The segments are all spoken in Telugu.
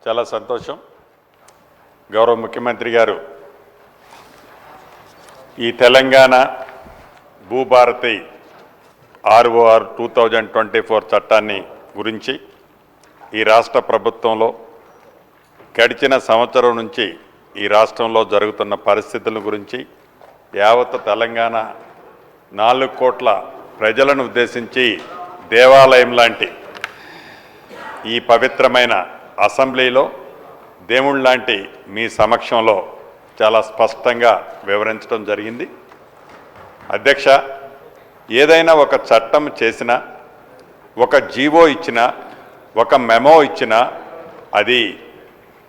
చాలా సంతోషం. గౌరవ ముఖ్యమంత్రి గారు ఈ తెలంగాణ భూభారతి ROR 2024 చట్టాన్ని గురించి ఈ రాష్ట్ర ప్రభుత్వంలో గడిచిన సంవత్సరం నుంచి ఈ రాష్ట్రంలో జరుగుతున్న పరిస్థితుల గురించి యావత్ తెలంగాణ 4 కోట్ల ప్రజలను ఉద్దేశించి దేవాలయం లాంటి ఈ పవిత్రమైన అసెంబ్లీలో దేవుళ్ళ లాంటి మీ సమక్షంలో చాలా స్పష్టంగా వివరించడం జరిగింది. అధ్యక్ష, ఏదైనా ఒక చట్టం చేసినా, ఒక జీవో ఇచ్చినా, ఒక మెమో ఇచ్చినా అది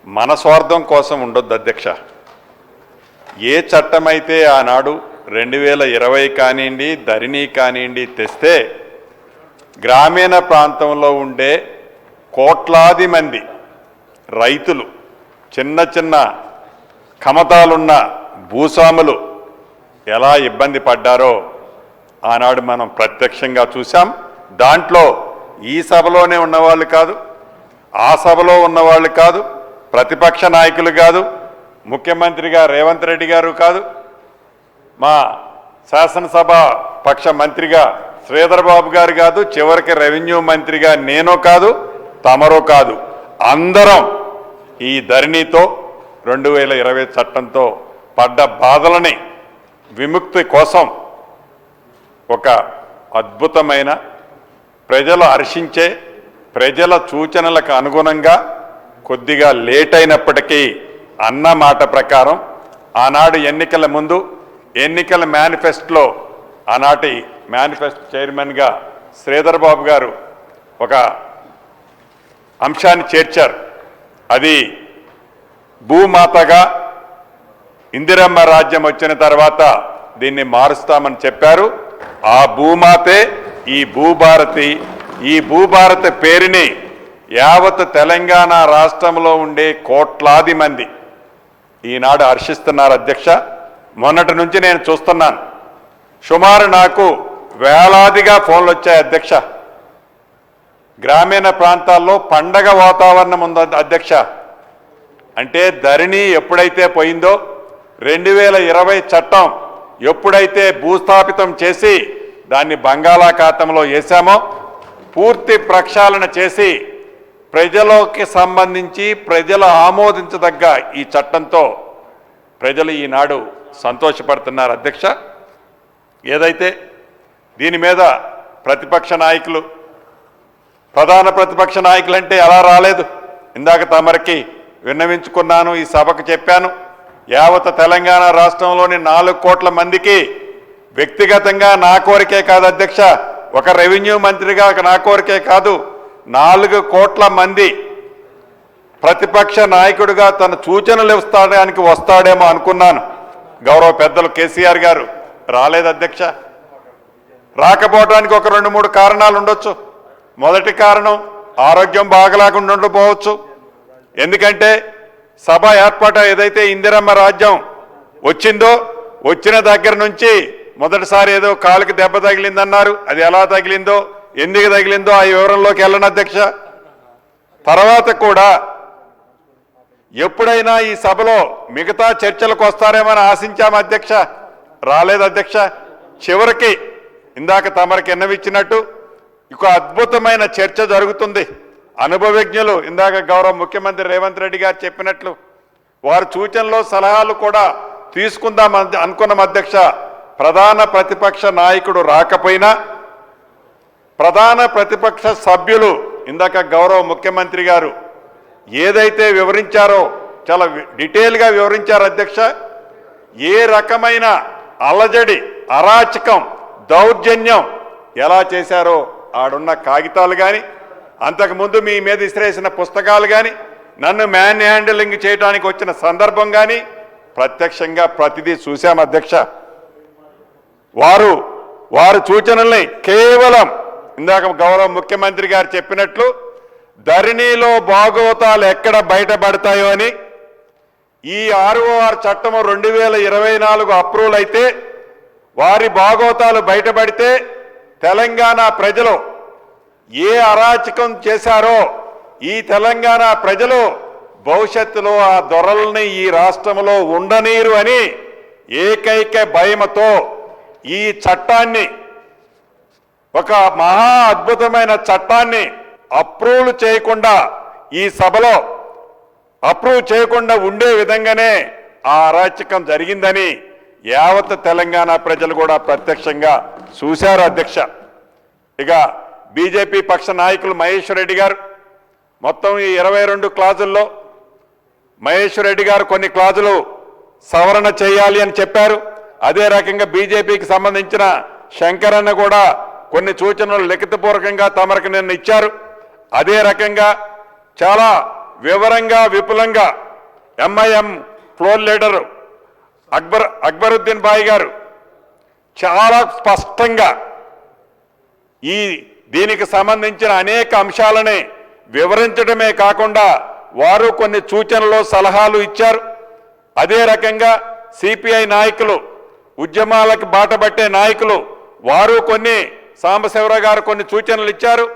మన స్వార్థం కోసం ఉండొద్దు అధ్యక్ష. ఏ చట్టమైతే ఆనాడు 2020 కానివ్వండి, ధరణి కానివ్వండి తెస్తే గ్రామీణ ప్రాంతంలో ఉండే కోట్లాది మంది రైతులు, చిన్న చిన్న కమతాలున్న భూస్వాములు ఎలా ఇబ్బంది పడ్డారో ఆనాడు మనం ప్రత్యక్షంగా చూసాం. దాంట్లో ఈ సభలోనే ఉన్నవాళ్ళు కాదు, ఆ సభలో ఉన్నవాళ్ళు కాదు, ప్రతిపక్ష నాయకులు కాదు, ముఖ్యమంత్రిగా రేవంత్ రెడ్డి గారు కాదు, మా శాసనసభ పక్ష మంత్రిగా శ్రీధర్ బాబు గారు కాదు, చివరికి రెవెన్యూ మంత్రిగా నేను కాదు, తమరో కాదు, అందరం ఈ ధరణితో 2020 చట్టంతో పడ్డ బాధలని విముక్తి కోసం ఒక అద్భుతమైన ప్రజలు హర్షించే ప్రజల సూచనలకు అనుగుణంగా కొద్దిగా లేట్ అయినప్పటికీ అన్న మాట ప్రకారం ఆనాడు ఎన్నికల ముందు ఎన్నికల మేనిఫెస్టోలో ఆనాటి మేనిఫెస్టో చైర్మన్గా శ్రీధర్ బాబు గారు ఒక అంశాన్ని చేర్చారు. అది భూమాతగా ఇందిరమ్మ రాజ్యం వచ్చిన తర్వాత దీన్ని మారుస్తామని చెప్పారు. ఆ భూమాతే ఈ భూభారతి. ఈ భూభారతి పేరుని యావత్ తెలంగాణ రాష్ట్రంలో ఉండే కోట్లాది మంది ఈనాడు హర్షిస్తున్నారు అధ్యక్ష. మొన్నటి నుంచి నేను చూస్తున్నాను, సుమారు నాకు వేలాదిగా ఫోన్లు వచ్చాయి అధ్యక్ష. గ్రామీణ ప్రాంతాల్లో పండగ వాతావరణం ఉంది అధ్యక్ష. అంటే ధరణి ఎప్పుడైతే పోయిందో, 2020 చట్టం ఎప్పుడైతే భూస్థాపితం చేసి దాన్ని బంగాళాఖాతంలో వేశామో, పూర్తి ప్రక్షాళన చేసి ప్రజలకి సంబంధించి ప్రజలు ఆమోదించదగ్గ ఈ చట్టంతో ప్రజలు ఈనాడు సంతోషపడుతున్నారు అధ్యక్ష. ఏదైతే దీని మీద ప్రతిపక్ష నాయకులు, ప్రధాన ప్రతిపక్ష నాయకులు అంటే ఎలా రాలేదు, ఇందాక తమరికి విన్నవించుకున్నాను, ఈ సభకు చెప్పాను. యావత్ తెలంగాణ రాష్ట్రంలోని 4 కోట్ల మందికి వ్యక్తిగతంగా నా కోరికే కాదు అధ్యక్ష, ఒక రెవెన్యూ మంత్రిగా నా కోరికే కాదు, 4 కోట్ల మంది ప్రతిపక్ష నాయకుడిగా తన సూచనలు ఇస్తాడానికి వస్తాడేమో అనుకున్నాను. గౌరవ పెద్దలు కేసీఆర్ గారు రాలేదు అధ్యక్ష. రాకపోవడానికి ఒక 2-3 కారణాలు ఉండొచ్చు. మొదటి కారణం ఆరోగ్యం బాగలేకుండా ఉండకపోవచ్చు. ఎందుకంటే సభ ఏర్పాటు ఏదైతే ఇందిరమ్మ రాజ్యం వచ్చిందో, వచ్చిన దగ్గర నుంచి మొదటిసారి ఏదో కాలుకి దెబ్బ తగిలిందన్నారు. అది ఎలా తగిలిందో, ఎందుకు తగిలిందో ఆ వివరంలోకి వెళ్ళను అధ్యక్ష. తర్వాత కూడా ఎప్పుడైనా ఈ సభలో మిగతా చర్చలకు వస్తారేమని ఆశించాము అధ్యక్ష, రాలేదు అధ్యక్ష. చివరికి ఇందాక తమరికి ఎన్నవిచ్చినట్టు ఇక అద్భుతమైన చర్చ జరుగుతుంది. అనుభవజ్ఞులు, ఇందాక గౌరవ ముఖ్యమంత్రి రేవంత్ రెడ్డి గారు చెప్పినట్లు వారి సూచనలు సలహాలు కూడా తీసుకుందాం అనుకున్నాం అధ్యక్ష. ప్రధాన ప్రతిపక్ష నాయకుడు రాకపోయినా ప్రధాన ప్రతిపక్ష సభ్యులు ఇందాక గౌరవ ముఖ్యమంత్రి గారు ఏదైతే వివరించారో చాలా డీటెయిల్గా వివరించారు అధ్యక్ష. ఏ రకమైన అలజడి, అరాచకం, దౌర్జన్యం ఎలా చేశారో ఆడున్న కాగితాలు కానీ, అంతకుముందు మీ మీద విసిరేసిన పుస్తకాలు కానీ, నన్ను మ్యాన్ హ్యాండిలింగ్ చేయడానికి వచ్చిన సందర్భం కానీ ప్రత్యక్షంగా ప్రతిదీ చూశాం అధ్యక్ష. వారు సూచనల్ని కేవలం ఇందాక గౌరవ ముఖ్యమంత్రి గారు చెప్పినట్లు ధరణిలో భాగవతాలు ఎక్కడ బయటపడతాయో అని, ఈ ROR చట్టము 2024 అప్రూవల్ అయితే వారి భాగవతాలు బయటపడితే తెలంగాణ ప్రజలు ఏ అరాచకం చేశారో ఈ తెలంగాణ ప్రజలు భవిష్యత్తులో ఆ దొరల్ని ఈ రాష్ట్రంలో ఉండనీరు అని ఏకైక భయమతో ఈ చట్టాన్ని, ఒక మహా అద్భుతమైన చట్టాన్ని అప్రూవ్ చేయకుండా, ఈ సభలో అప్రూవ్ చేయకుండా ఉండే విధంగానే ఆ అరాచకం జరిగిందని యావత్ తెలంగాణ ప్రజలు కూడా ప్రత్యక్షంగా చూశారు అధ్యక్ష. ఇక బీజేపీ పక్ష నాయకులు మహేశ్వర్ రెడ్డి గారు మొత్తం ఈ 22 క్లాజుల్లో మహేశ్వర్ రెడ్డి గారు కొన్ని క్లాజులు సవరణ చేయాలి అని చెప్పారు. అదే రకంగా బీజేపీకి సంబంధించిన శంకరన్న కూడా కొన్ని సూచనలు లిఖితపూర్వకంగా తమరికి నిన్న ఇచ్చారు. అదే రకంగా చాలా వివరంగా విపులంగా ఎంఐఎం ఫ్లోర్ లీడర్ అక్బరుద్దీన్ బాయ్ గారు చాలా స్పష్టంగా దీనికి సంబంధించిన అనేక అంశాలని వివరించడమే కాకుండా వారు కొన్ని సూచనలు సలహాలు ఇచ్చారు. అదే రకంగా సిపిఐ నాయకులు, ఉద్యమాలకు బాటపట్టే నాయకులు వారు కొన్ని, సాంబశివరావు గారు కొన్ని సూచనలు ఇచ్చారు.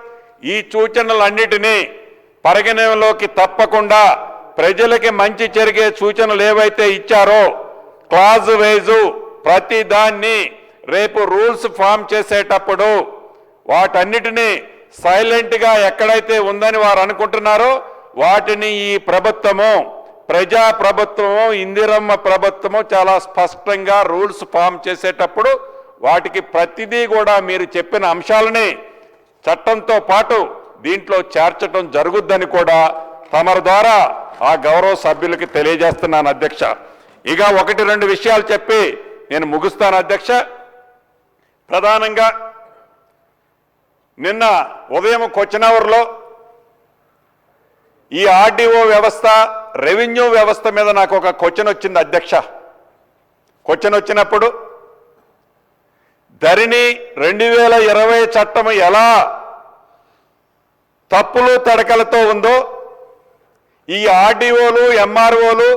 ఈ సూచనలన్నిటినీ పరిగణనలోకి తప్పకుండా ప్రజలకి మంచి జరిగే సూచనలు ఏవైతే ఇచ్చారో క్లాజ్ వైజు ప్రతి దాన్ని రేపు రూల్స్ ఫామ్ చేసేటప్పుడు వాటన్నిటినీ సైలెంట్గా ఎక్కడైతే ఉందని వారు అనుకుంటున్నారో వాటిని ఈ ప్రభుత్వము, ప్రజా ప్రభుత్వము, ఇందిరమ్మ ప్రభుత్వము చాలా స్పష్టంగా రూల్స్ ఫామ్ చేసేటప్పుడు వాటికి ప్రతిదీ కూడా మీరు చెప్పిన అంశాలని చట్టంతో పాటు దీంట్లో చేర్చడం జరుగుద్దని కూడా తమరి ద్వారా ఆ గౌరవ సభ్యులకి తెలియజేస్తున్నాను అధ్యక్ష. ఇక 1-2 విషయాలు చెప్పి నేను ముగిస్తాను అధ్యక్ష. ప్రధానంగా నిన్న ఉదయం కొచ్చినవర్లో ఈ ఆర్డీఓ వ్యవస్థ, రెవెన్యూ వ్యవస్థ మీద నాకు ఒక క్వశ్చన్ వచ్చింది అధ్యక్ష. క్వశ్చన్ వచ్చినప్పుడు ధరణి 2020 చట్టం ఎలా తప్పులు తడకలతో ఉందో ఈ ఆర్డీఓలు, ఎంఆర్ఓలు,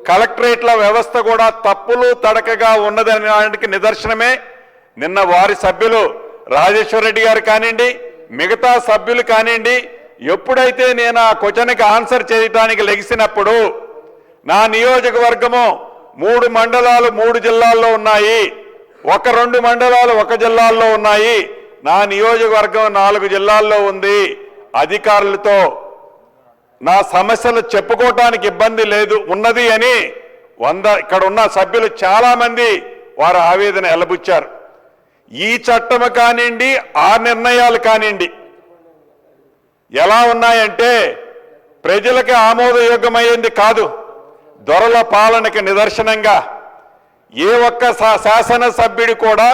కలెక్టరేట్ల వ్యవస్థ కూడా తప్పులు తడకగా ఉన్నదనడానికి నిదర్శనమే నిన్న వారి సభ్యులు రాజేశ్వర రెడ్డి గారు కానివ్వండి, మిగతా సభ్యులు కానివ్వండి, ఎప్పుడైతే నేను ఆ క్వశ్చన్కి ఆన్సర్ చేయడానికి లెగిసినప్పుడు నా నియోజకవర్గము 3 మండలాలు 3 జిల్లాల్లో ఉన్నాయి, 2 మండలాలు 1 జిల్లాల్లో ఉన్నాయి, నా నియోజకవర్గం 4 జిల్లాల్లో ఉంది. అధికారులతో నా సమస్యలు చెప్పుకోవటానికి ఇబ్బంది లేదు ఉన్నది అని ఇక్కడ ఉన్న సభ్యులు చాలా మంది వారు ఆవేదన వెల్లబుచ్చారు. ఈ చట్టం కానివ్వండి, ఆ నిర్ణయాలు కానివ్వండి ఎలా ఉన్నాయంటే ప్రజలకు ఆమోదయోగ్యమైంది కాదు, దొరల పాలనకి నిదర్శనంగా ఏ ఒక్క శాసనసభ్యుడు కూడా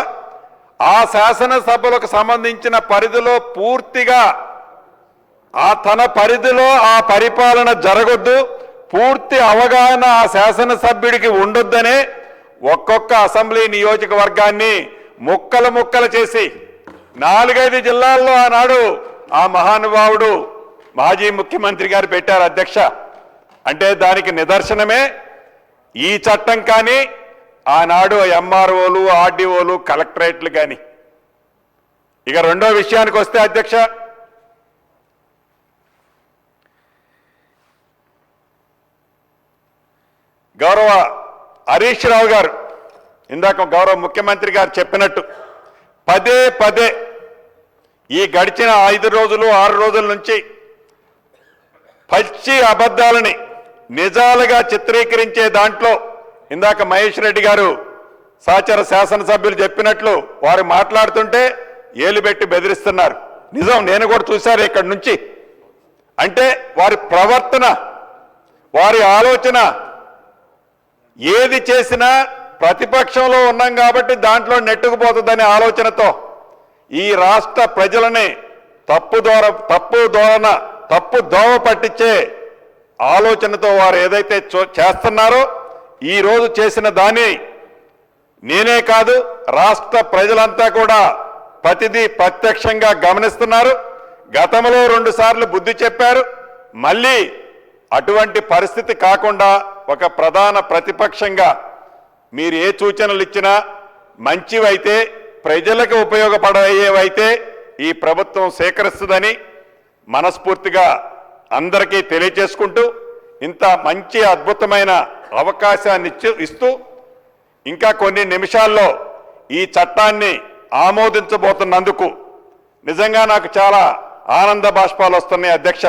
ఆ శాసనసభలకు సంబంధించిన పరిధిలో పూర్తిగా తన పరిధిలో ఆ పరిపాలన జరగొద్దు, పూర్తి అవగాహన ఆ శాసనసభ్యుడికి ఉండొద్దనే ఒక్కొక్క అసెంబ్లీ నియోజకవర్గాన్ని ముక్కలు ముక్కలు చేసి 4-5 జిల్లాల్లో ఆనాడు ఆ మహానుభావుడు మాజీ ముఖ్యమంత్రి గారు పెట్టారు అధ్యక్ష. అంటే దానికి నిదర్శనమే ఈ చట్టం కానీ ఆనాడు ఎంఆర్ఓలు, ఆర్డీఓలు, కలెక్టరేట్లు కానీ. ఇక రెండో విషయానికి వస్తే అధ్యక్ష, గౌరవ హరీష్ రావు గారు ఇందాక గౌరవ ముఖ్యమంత్రి గారు చెప్పినట్టు పదే ఈ గడిచిన 5 రోజులు 6 రోజుల నుంచి పచ్చి అబద్ధాలని నిజాలుగా చిత్రీకరించే దాంట్లో ఇందాక మహేష్ రెడ్డి గారు సహచర శాసనసభ్యులు చెప్పినట్లు వారు మాట్లాడుతుంటే ఏలుబెట్టి బెదిరిస్తున్నారు. నిజం, నేను కూడా చూశాను ఇక్కడి నుంచి. అంటే వారి ప్రవర్తన, వారి ఆలోచన ఏది చేసినా ప్రతిపక్షంలో ఉన్నాం కాబట్టి దాంట్లో నెట్టుకుపోతుందనే ఆలోచనతో ఈ రాష్ట్ర ప్రజలని తప్పు దోవ పట్టించే ఆలోచనతో వారు ఏదైతే చేస్తున్నారో ఈ రోజు చేసిన దాన్ని నేనే కాదు రాష్ట్ర ప్రజలంతా కూడా ప్రతిదీ ప్రత్యక్షంగా గమనిస్తున్నారు. గతంలో 2 సార్లు బుద్ధి చెప్పారు. మళ్ళీ అటువంటి పరిస్థితి కాకుండా ఒక ప్రధాన ప్రతిపక్షంగా మీరు ఏ సూచనలు ఇచ్చినా మంచివైతే, ప్రజలకు ఉపయోగపడేవైతే ఈ ప్రభుత్వం సేకరిస్తుందని మనస్ఫూర్తిగా అందరికీ తెలియజేసుకుంటూ ఇంత మంచి అద్భుతమైన అవకాశాన్ని ఇస్తూ ఇంకా కొన్ని నిమిషాల్లో ఈ చట్టాన్ని ఆమోదించబోతున్నందుకు నిజంగా నాకు చాలా ఆనంద బాష్పాలు వస్తున్నాయి అధ్యక్ష.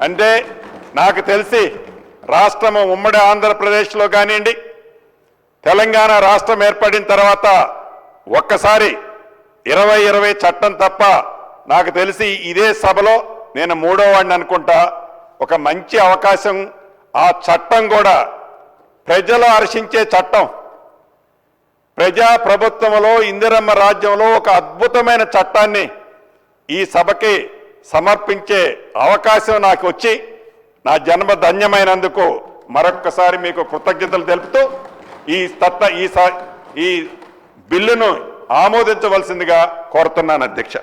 అంటే నాకు తెలిసి రాష్ట్రము ఉమ్మడి ఆంధ్రప్రదేశ్లో కానివ్వండి, తెలంగాణ రాష్ట్రం ఏర్పడిన తర్వాత ఒక్కసారి 2020 చట్టం తప్ప నాకు తెలిసి ఇదే సభలో నేను మూడో వాడిని అనుకుంటా. ఒక మంచి అవకాశం, ఆ చట్టం కూడా ప్రజలు హర్షించే చట్టం, ప్రజా ప్రభుత్వంలో ఇందిరమ్మ రాజ్యంలో ఒక అద్భుతమైన చట్టాన్ని ఈ సభకి సమర్పించే అవకాశం నాకు వచ్చి నా జన్మ ధన్యమైనందుకు మరొక్కసారి మీకు కృతజ్ఞతలు తెలుపుతూ ఈ బిల్లును ఆమోదించవలసిందిగా కోరుతున్నాను అధ్యక్ష.